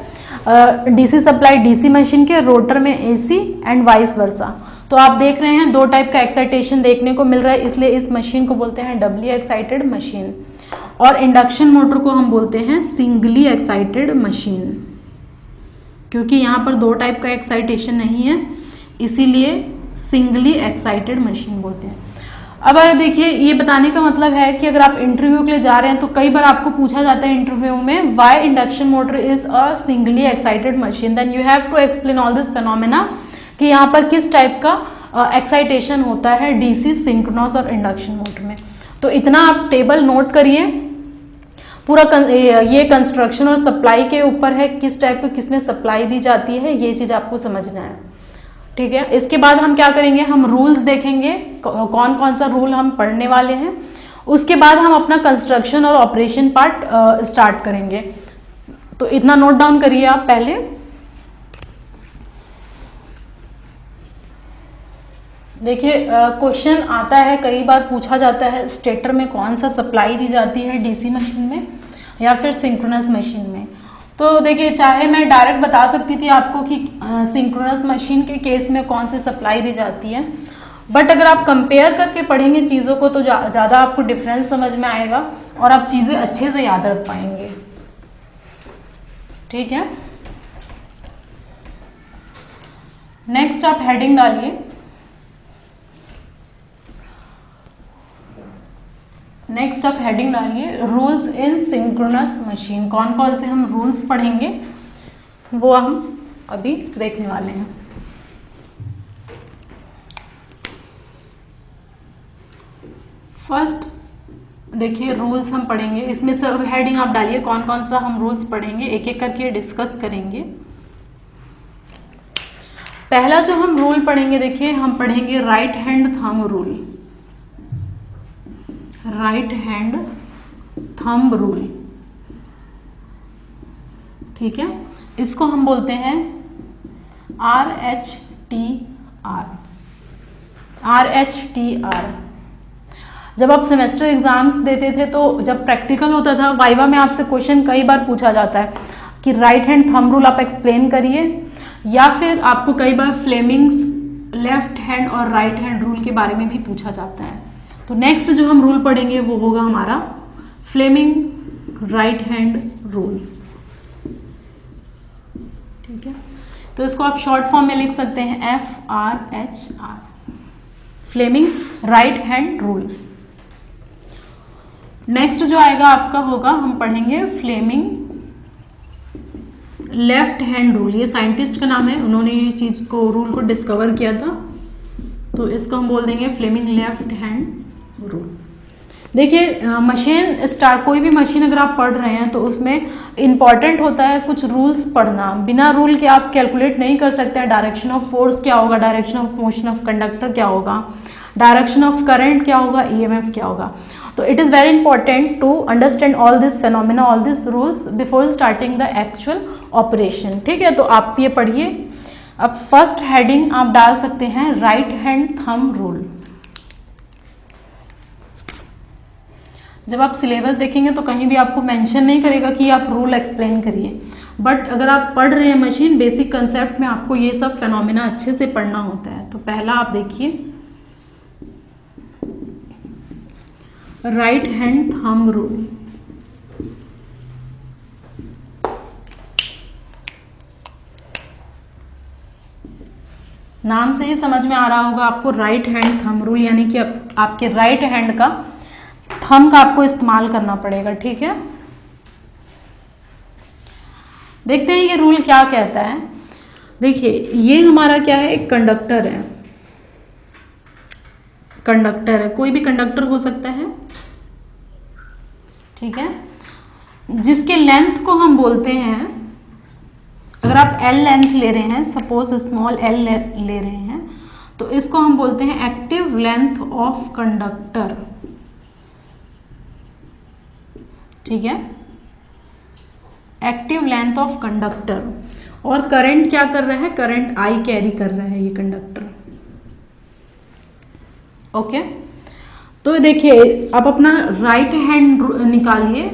DC supply DC machine के, रोटर में एसी एंड वाइस वर्सा। तो आप देख रहे हैं दो टाइप का एक्साइटेशन देखने को मिल रहा है, इसलिए इस मशीन को बोलते हैं डबली एक्साइटेड मशीन। और इंडक्शन मोटर को हम बोलते हैं सिंगली एक्साइटेड मशीन, क्योंकि यहाँ पर दो टाइप का एक्साइटेशन नहीं है, इसीलिए सिंगली एक्साइटेड मशीन बोलते हैं। अब देखिए, ये बताने का मतलब है कि अगर आप इंटरव्यू के लिए जा रहे हैं तो कई बार आपको पूछा जाता है इंटरव्यू में, why induction motor is a singly excited machine, then you have to explain all this phenomena, कि यहाँ पर किस टाइप का एक्साइटेशन होता है डीसी, सिंक्रोनस और इंडक्शन मोटर में। तो इतना आप टेबल नोट करिए, पूरा ये कंस्ट्रक्शन और सप्लाई के ऊपर है, किस टाइप का किसमें सप्लाई दी जाती है, ये चीज़ आपको समझना है, ठीक है। इसके बाद हम क्या करेंगे, हम रूल्स देखेंगे, कौन कौन सा रूल हम पढ़ने वाले हैं। उसके बाद हम अपना कंस्ट्रक्शन और ऑपरेशन पार्ट स्टार्ट करेंगे। तो इतना नोट डाउन करिए आप पहले। देखिए क्वेश्चन आता है, कई बार पूछा जाता है स्टेटर में कौन सा सप्लाई दी जाती है, डीसी मशीन में या फिर सिंक्रोनस मशीन में। तो देखिए, चाहे मैं डायरेक्ट बता सकती थी आपको कि सिंक्रोनस मशीन के केस में कौन सी सप्लाई दी जाती है, बट अगर आप कंपेयर करके पढ़ेंगे चीज़ों को तो ज़्यादा आपको डिफरेंस समझ में आएगा और आप चीज़ें अच्छे से याद रख पाएंगे, ठीक है। नेक्स्ट आप हेडिंग डालिए, नेक्स्ट आप हेडिंग डालिए रूल्स इन सिंक्रोनस मशीन। कौन कौन से हम रूल्स पढ़ेंगे वो हम अभी देखने वाले हैं। फर्स्ट देखिए रूल्स हम पढ़ेंगे, इसमें सब हेडिंग आप डालिए कौन कौन सा हम रूल्स पढ़ेंगे, एक एक करके डिस्कस करेंगे। पहला जो हम रूल पढ़ेंगे, देखिए हम पढ़ेंगे right hand thumb rule. Right hand thumb rule, ठीक है, इसको हम बोलते हैं RHTR। RHTR। जब आप सेमेस्टर एग्जाम्स देते थे तो जब प्रैक्टिकल होता था, वाइवा में आपसे क्वेश्चन कई बार पूछा जाता है कि राइट हैंड थंब रूल आप एक्सप्लेन करिए, या फिर आपको कई बार फ्लेमिंग्स लेफ्ट हैंड और राइट हैंड रूल के बारे में भी पूछा जाता है। तो नेक्स्ट जो हम रूल पढ़ेंगे वो होगा हमारा फ्लेमिंग राइट हैंड रूल, ठीक है। तो इसको आप शॉर्ट फॉर्म में लिख सकते हैं FRHR, Fleming right hand rule. Next जो आएगा आपका होगा, हम पढ़ेंगे फ्लेमिंग लेफ्ट हैंड रूल। ये साइंटिस्ट का नाम है, उन्होंने ये चीज को रूल को डिस्कवर किया था, तो इसको हम बोल देंगे फ्लेमिंग लेफ्ट हैंड रूल। देखिए मशीन स्टार्ट, कोई भी मशीन अगर आप पढ़ रहे हैं तो उसमें इंपॉर्टेंट होता है कुछ रूल्स पढ़ना। बिना रूल के आप कैलकुलेट नहीं कर सकते हैं डायरेक्शन ऑफ फोर्स क्या होगा, direction of motion of conductor क्या होगा, डायरेक्शन ऑफ करंट क्या होगा, EMF क्या होगा। तो it is very important to understand all this phenomena, all this rules before starting the actual operation, ठीक है। तो आप ये पढ़िए। अब फर्स्ट हेडिंग आप डाल सकते हैं राइट हैंड थंब रूल। जब आप सिलेबस देखेंगे तो कहीं भी आपको मेंशन नहीं करेगा कि आप रूल एक्सप्लेन करिए, बट अगर आप पढ़ रहे हैं मशीन बेसिक कंसेप्ट में, आपको ये सब फेनोमेना अच्छे से पढ़ना होता है। तो पहला आप देखिए राइट हैंड थंब रूल। नाम से ही समझ में आ रहा होगा आपको, राइट हैंड थंब रूल, यानी कि आपके राइट हैंड का थंब का आपको इस्तेमाल करना पड़ेगा, ठीक है। देखते हैं ये रूल क्या कहता है। देखिए ये हमारा क्या है, एक कंडक्टर है, कंडक्टर है, कोई भी कंडक्टर हो सकता है, ठीक है, जिसके लेंथ को हम बोलते हैं, अगर आप L लेंथ ले रहे हैं, सपोज स्मॉल L ले रहे हैं, तो इसको हम बोलते हैं एक्टिव लेंथ ऑफ कंडक्टर। ठीक है, एक्टिव लेंथ ऑफ कंडक्टर, और करंट क्या कर रहा है, करंट आई कैरी कर रहा है ये कंडक्टर। ओके, तो देखिए आप अपना राइट हैंड निकालिए,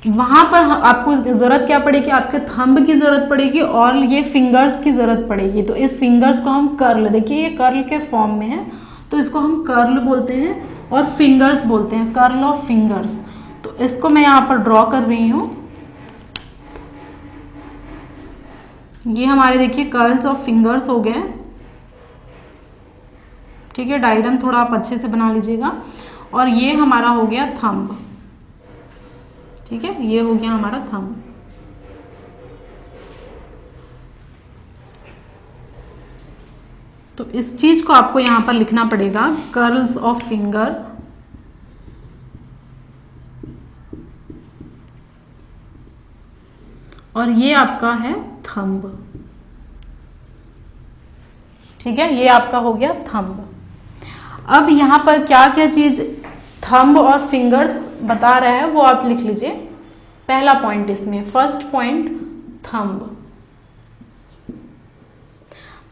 वहां पर आपको जरूरत क्या पड़ेगी, आपके थंब की जरूरत पड़ेगी और ये फिंगर्स की जरूरत पड़ेगी। तो इस फिंगर्स को हम कर्ल, देखिए ये कर्ल के फॉर्म में है, तो इसको हम कर्ल बोलते हैं और फिंगर्स बोलते हैं, कर्ल ऑफ फिंगर्स। तो इसको मैं यहाँ पर ड्रॉ कर रही हूँ। ये हमारे देखिए कर्ल्स ऑफ फिंगर्स हो गए। ठीक है, डायग्राम थोड़ा आप अच्छे से बना लीजिएगा। और ये हमारा हो गया थंब। ठीक है, ये हो गया हमारा थंब। तो इस चीज को आपको यहां पर लिखना पड़ेगा, कर्ल्स ऑफ फिंगर, और ये आपका है थंब। ठीक है, ये आपका हो गया थंब। अब यहां पर क्या क्या चीज थंब और फिंगर्स बता रहा है वो आप लिख लीजिए। पहला पॉइंट इसमें, फर्स्ट पॉइंट थंब।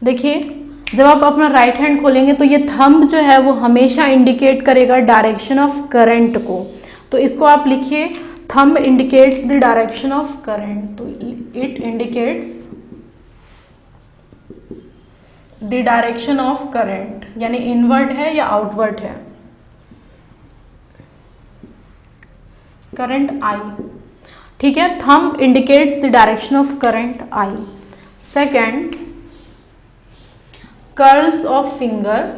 देखिए जब आप अपना राइट हैंड खोलेंगे तो ये थंब जो है वो हमेशा इंडिकेट करेगा डायरेक्शन ऑफ करंट को। तो इसको आप लिखिए, thumb indicates the direction of current. तो it indicates the direction of current, यानी इनवर्ड है या आउटवर्ड है, करंट आई। ठीक है, thumb indicates the direction of current I. Second, curls of finger.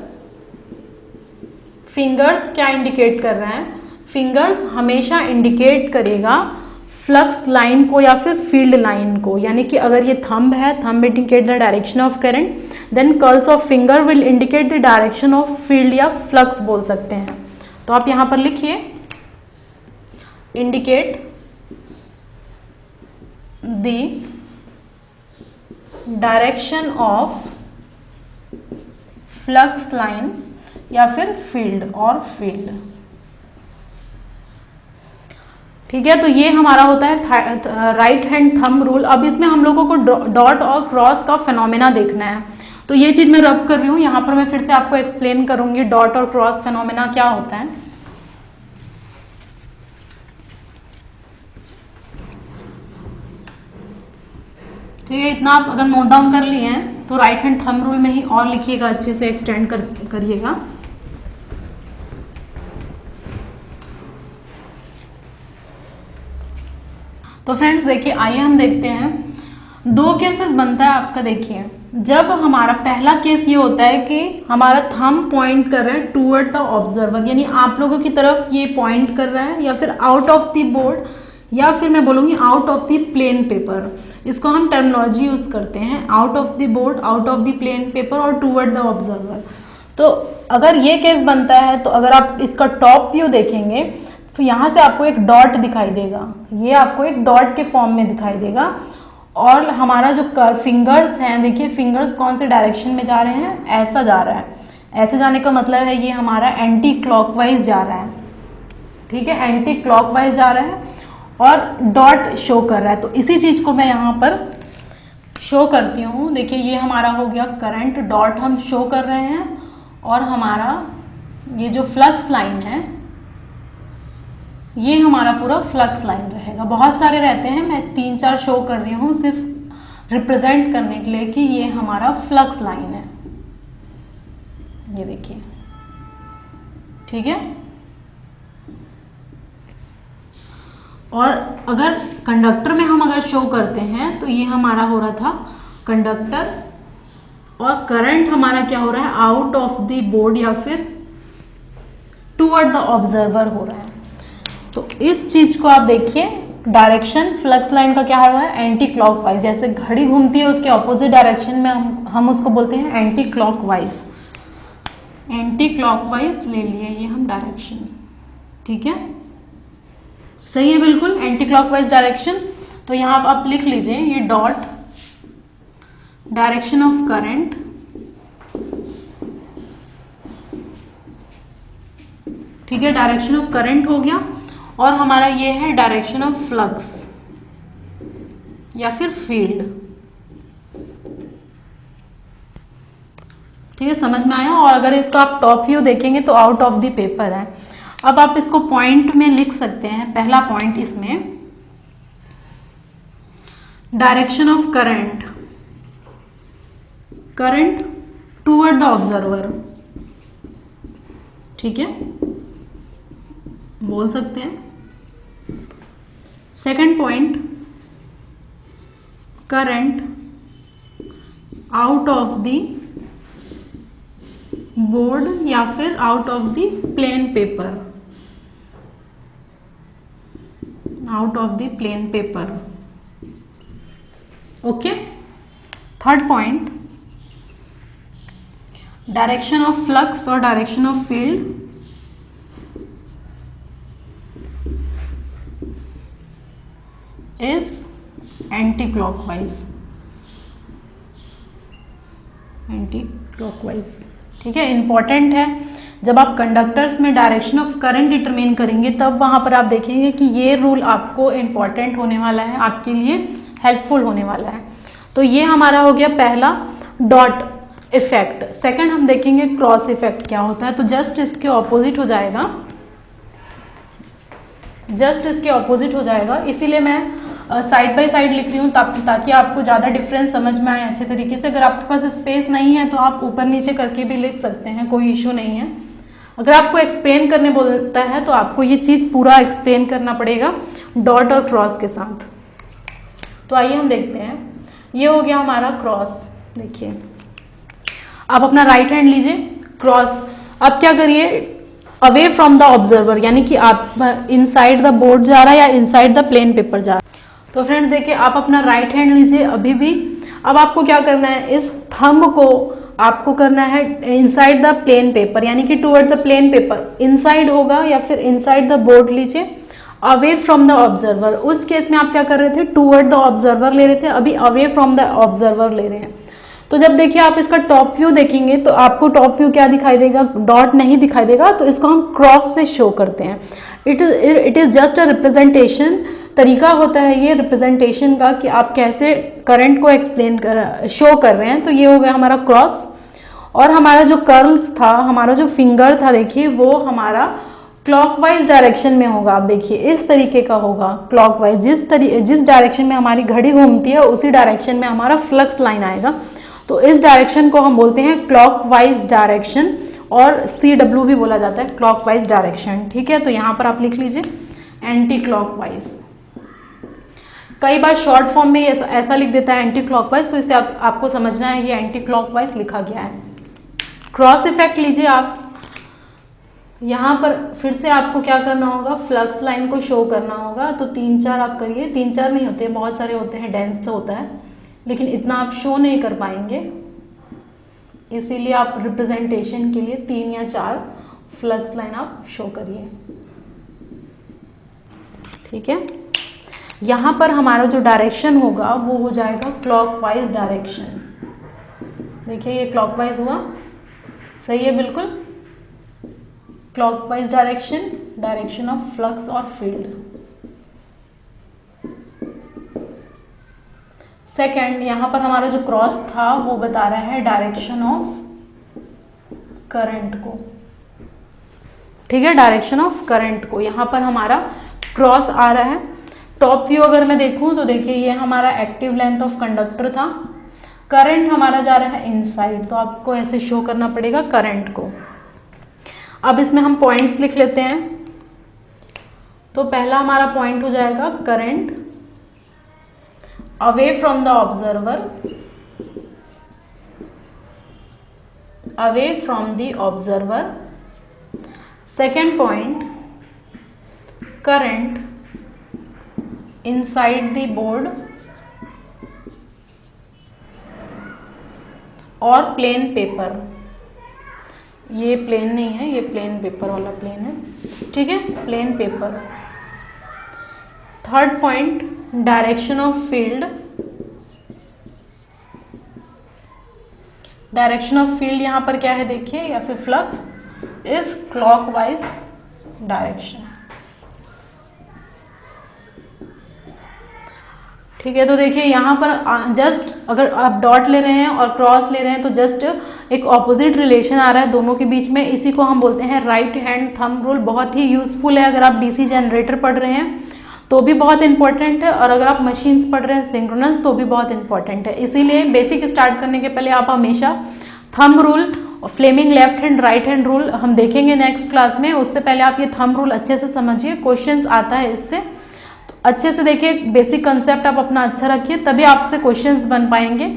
Fingers क्या इंडिकेट कर रहे हैं, फिंगर्स हमेशा इंडिकेट करेगा फ्लक्स लाइन को या फिर फील्ड लाइन को। यानी कि अगर ये थंब है, thumb indicate the direction of current, then curls of finger will indicate the direction of field या फ्लक्स बोल सकते हैं। तो आप यहां पर लिखिए, indicate the direction of flux line या फिर फील्ड और फील्ड। ठीक है, तो ये हमारा होता है राइट हैंड थंब रूल। अब इसमें हम लोगों को डॉट और क्रॉस का फेनोमेना देखना है। तो ये चीज मैं रब कर रही हूँ, यहाँ पर मैं फिर से आपको एक्सप्लेन करूंगी डॉट और क्रॉस फेनोमेना क्या होता है। ठीक है, इतना आप अगर नोट डाउन कर लिए हैं तो राइट हैंड थंब रूल में ही और लिखिएगा, अच्छे से एक्सटेंड करिएगा। तो फ्रेंड्स देखिए, आइए हम देखते हैं। दो केसेस बनता है आपका। देखिए जब हमारा पहला केस ये होता है कि हमारा थंब पॉइंट कर रहा है टूवर्ड द ऑब्जर्वर, यानी आप लोगों की तरफ ये पॉइंट कर रहा है, या फिर आउट ऑफ द बोर्ड, या फिर मैं बोलूँगी out of the plane paper. इसको हम टर्मिनोलॉजी यूज करते हैं, out of the board, out of the plane paper और टूवर्ड द ऑब्जर्वर। तो अगर ये केस बनता है तो अगर आप इसका टॉप व्यू देखेंगे तो यहाँ से आपको एक डॉट दिखाई देगा, ये आपको एक डॉट के फॉर्म में दिखाई देगा। और हमारा जो फिंगर्स हैं, देखिए फिंगर्स कौन से डायरेक्शन में जा रहे हैं, ऐसा जा रहा है। ऐसे जाने का मतलब है ये हमारा एंटी क्लॉकवाइज जा रहा है। ठीक है, एंटी क्लॉकवाइज जा रहा है और डॉट शो कर रहा है। तो इसी चीज को मैं यहाँ पर शो करती हूँ। देखिए ये हमारा हो गया करंट, डॉट हम शो कर रहे हैं, और हमारा ये जो फ्लक्स लाइन है ये हमारा पूरा फ्लक्स लाइन रहेगा। बहुत सारे रहते हैं, मैं 3-4 शो कर रही हूँ सिर्फ रिप्रेजेंट करने के लिए कि ये हमारा फ्लक्स लाइन है। ये देखिए, ठीक है। और अगर कंडक्टर में हम अगर शो करते हैं तो ये हमारा हो रहा था कंडक्टर, और करंट हमारा क्या हो रहा है, आउट ऑफ द बोर्ड या फिर टूवर्ड द ऑब्जर्वर हो रहा है। तो इस चीज को आप देखिए, डायरेक्शन फ्लक्स लाइन का क्या हुआ है, एंटी क्लॉकवाइज। जैसे घड़ी घूमती है उसके ऑपोजिट डायरेक्शन में हम उसको बोलते हैं एंटी क्लॉकवाइज। एंटी क्लॉकवाइज ले लिए ये हम डायरेक्शन। ठीक है, सही है बिल्कुल, एंटी क्लॉकवाइज डायरेक्शन। तो यहाँ आप लिख लीजिए ये डॉट, डायरेक्शन ऑफ करंट, ठीक है, डायरेक्शन ऑफ करंट हो गया। और हमारा ये है डायरेक्शन ऑफ फ्लक्स या फिर फील्ड। ठीक है, समझ में आया। और अगर इसका आप टॉप व्यू देखेंगे तो आउट ऑफ द पेपर है। अब आप इसको पॉइंट में लिख सकते हैं। पहला पॉइंट इसमें direction of current toward the observer. ठीक है, बोल सकते हैं। Second point current out of the board या फिर out of the plane paper, out of the plane paper. Okay. Third point direction of flux और direction of field is anti clockwise, anti clockwise. ठीक है, important है। जब आप conductors में direction of current determine करेंगे तब वहां पर आप देखेंगे कि ये रूल आपको इंपॉर्टेंट होने वाला है, आपके लिए हेल्पफुल होने वाला है। तो ये हमारा हो गया पहला डॉट इफेक्ट। सेकंड हम देखेंगे क्रॉस इफेक्ट क्या होता है। तो जस्ट इसके ऑपोजिट हो जाएगा, जस्ट इसके ऑपोजिट हो जाएगा। इसीलिए मैं साइड बाय साइड लिख रही हूँ ताकि आपको ज़्यादा डिफरेंस समझ में आए अच्छे तरीके से। अगर आपके पास स्पेस नहीं है तो आप ऊपर नीचे करके भी लिख सकते हैं, कोई इशू नहीं है। अगर आपको एक्सप्लेन करने बोलता है तो आपको ये चीज़ पूरा एक्सप्लेन करना पड़ेगा डॉट और क्रॉस के साथ। तो आइए हम देखते हैं। ये हो गया हमारा क्रॉस। देखिए, आप अपना राइट हैंड लीजिए, क्रॉस। अब क्या करिए, अवे फ्रॉम द ऑब्जर्वर, यानी कि आप इनसाइड द बोर्ड जा रहा है या इनसाइड द प्लेन पेपर जा रहा है। तो फ्रेंड देखिए, आप अपना राइट हैंड लीजिए अभी भी। अब आपको क्या करना है, इस थंब को आपको करना है इनसाइड द प्लेन पेपर, यानी कि toward the plane paper. Inside होगा या फिर इनसाइड द बोर्ड लीजिए, अवे फ्रॉम द ऑब्जर्वर। उस केस में आप क्या कर रहे थे, टुवर्ड द ऑब्जर्वर ले रहे थे, अभी अवे फ्रॉम द ऑब्जर्वर ले रहे हैं। तो जब देखिए आप इसका टॉप व्यू देखेंगे तो आपको टॉप व्यू क्या दिखाई देगा, डॉट नहीं दिखाई देगा। तो इसको हम क्रॉस से शो करते हैं। It is just a representation, तरीका होता है ये रिप्रेजेंटेशन का कि आप कैसे करंट को एक्सप्लेन शो कर रहे हैं। तो ये हो गया हमारा क्रॉस। और हमारा जो कर्ल्स था, हमारा जो फिंगर था, देखिए वो हमारा क्लॉकवाइज डायरेक्शन में होगा। आप देखिए इस तरीके का होगा क्लॉकवाइज। जिस डायरेक्शन में हमारी घड़ी घूमती है उसी डायरेक्शन में हमारा फ्लक्स लाइन आएगा। तो इस डायरेक्शन को हम बोलते हैं क्लॉकवाइज डायरेक्शन, और CW भी बोला जाता है क्लॉकवाइज डायरेक्शन। ठीक है, तो यहाँ पर आप लिख लीजिए एंटी क्लॉकवाइज। कई बार शॉर्ट फॉर्म में ऐसा लिख देता है एंटी क्लॉकवाइज, तो इसे आपको समझना है ये एंटी क्लॉकवाइज लिखा गया है। क्रॉस इफेक्ट लीजिए आप। यहाँ पर फिर से आपको क्या करना होगा, फ्लक्स लाइन को शो करना होगा। तो 3-4 आप करिए, 3-4 नहीं होते, बहुत सारे होते हैं, डेंस तो होता है, लेकिन इतना आप शो नहीं कर पाएंगे। इसीलिए आप रिप्रेजेंटेशन के लिए 3 या 4 फ्लक्स लाइन आप शो करिए। ठीक है, यहाँ पर हमारा जो डायरेक्शन होगा वो हो जाएगा क्लॉकवाइज डायरेक्शन। देखिए ये क्लॉकवाइज हुआ, सही है बिल्कुल। Clockwise direction, direction of flux और फील्ड। सेकंड, यहाँ पर हमारा जो क्रॉस था वो बता रहा है डायरेक्शन ऑफ करंट को। ठीक है, डायरेक्शन ऑफ करंट को यहाँ पर हमारा क्रॉस आ रहा है। टॉप व्यू अगर मैं देखूं तो देखिए ये हमारा एक्टिव लेंथ ऑफ कंडक्टर था, करंट हमारा जा रहा है इनसाइड, तो आपको ऐसे शो करना पड़ेगा करंट को। अब इसमें हम पॉइंट्स लिख लेते हैं। तो पहला हमारा पॉइंट हो जाएगा current away from the observer, away from the observer. Second point current inside the board और प्लेन पेपर। ये प्लेन नहीं है, ये प्लेन पेपर वाला प्लेन है। ठीक है, plain paper. Third point direction of field, direction of field यहां पर क्या है देखिए, या फिर फ्लक्स इज क्लॉकवाइज डायरेक्शन। ठीक है, तो देखिए यहाँ पर जस्ट अगर आप डॉट ले रहे हैं और क्रॉस ले रहे हैं तो जस्ट एक ऑपोजिट रिलेशन आ रहा है दोनों के बीच में, इसी को हम बोलते हैं राइट हैंड थंब रूल। बहुत ही यूजफुल है अगर आप डीसी जनरेटर पढ़ रहे हैं तो भी बहुत इंपॉर्टेंट है, और अगर आप मशीन्स पढ़ रहे हैं सिंक्रोनस तो भी बहुत इंपॉर्टेंट है। इसीलिए बेसिक स्टार्ट करने के पहले आप हमेशा thumb rule, Fleming left hand right hand rule हम देखेंगे नेक्स्ट क्लास में, उससे पहले आप ये थंब रूल अच्छे से समझिए, क्वेश्चंस आता है इससे, तो अच्छे से देखिए, बेसिक कंसेप्ट आप अपना अच्छा रखिए, तभी आपसे क्वेश्चंस बन पाएंगे,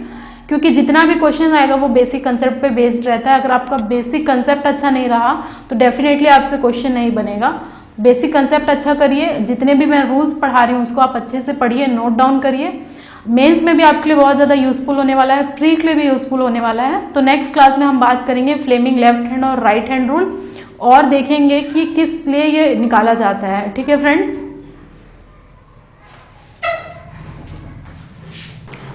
क्योंकि जितना भी क्वेश्चन आएगा वो बेसिक कंसेप्ट पे बेस्ड रहता है। अगर आपका बेसिक कंसेप्ट अच्छा नहीं रहा तो डेफिनेटली आपसे क्वेश्चन नहीं बनेगा। बेसिक कंसेप्ट अच्छा करिए, जितने भी मैं रूल्स पढ़ा रही हूँ उसको आप अच्छे से पढ़िए, नोट डाउन करिए। मेंस में भी आपके लिए बहुत ज़्यादा यूजफुल होने वाला है, प्री के लिए भी यूजफुल होने वाला है। तो नेक्स्ट क्लास में हम बात करेंगे फ्लेमिंग लेफ्ट हैंड और राइट हैंड रूल, और देखेंगे कि किस लिए ये निकाला जाता है। ठीक है friends,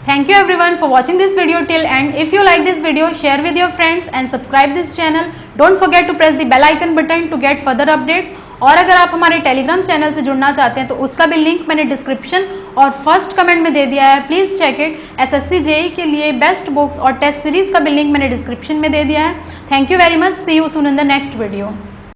thank you everyone for watching this video till end. If you like this video, share with your friends and subscribe this channel. Don't forget to press the bell icon button to get further updates. और अगर आप हमारे Telegram channel से जुड़ना चाहते हैं तो उसका भी लिंक मैंने डिस्क्रिप्शन और फर्स्ट कमेंट में दे दिया है, please check it. SSC JE के लिए बेस्ट बुक्स और टेस्ट सीरीज का भी लिंक मैंने डिस्क्रिप्शन में दे दिया है। Thank you very much, see you soon in the next video.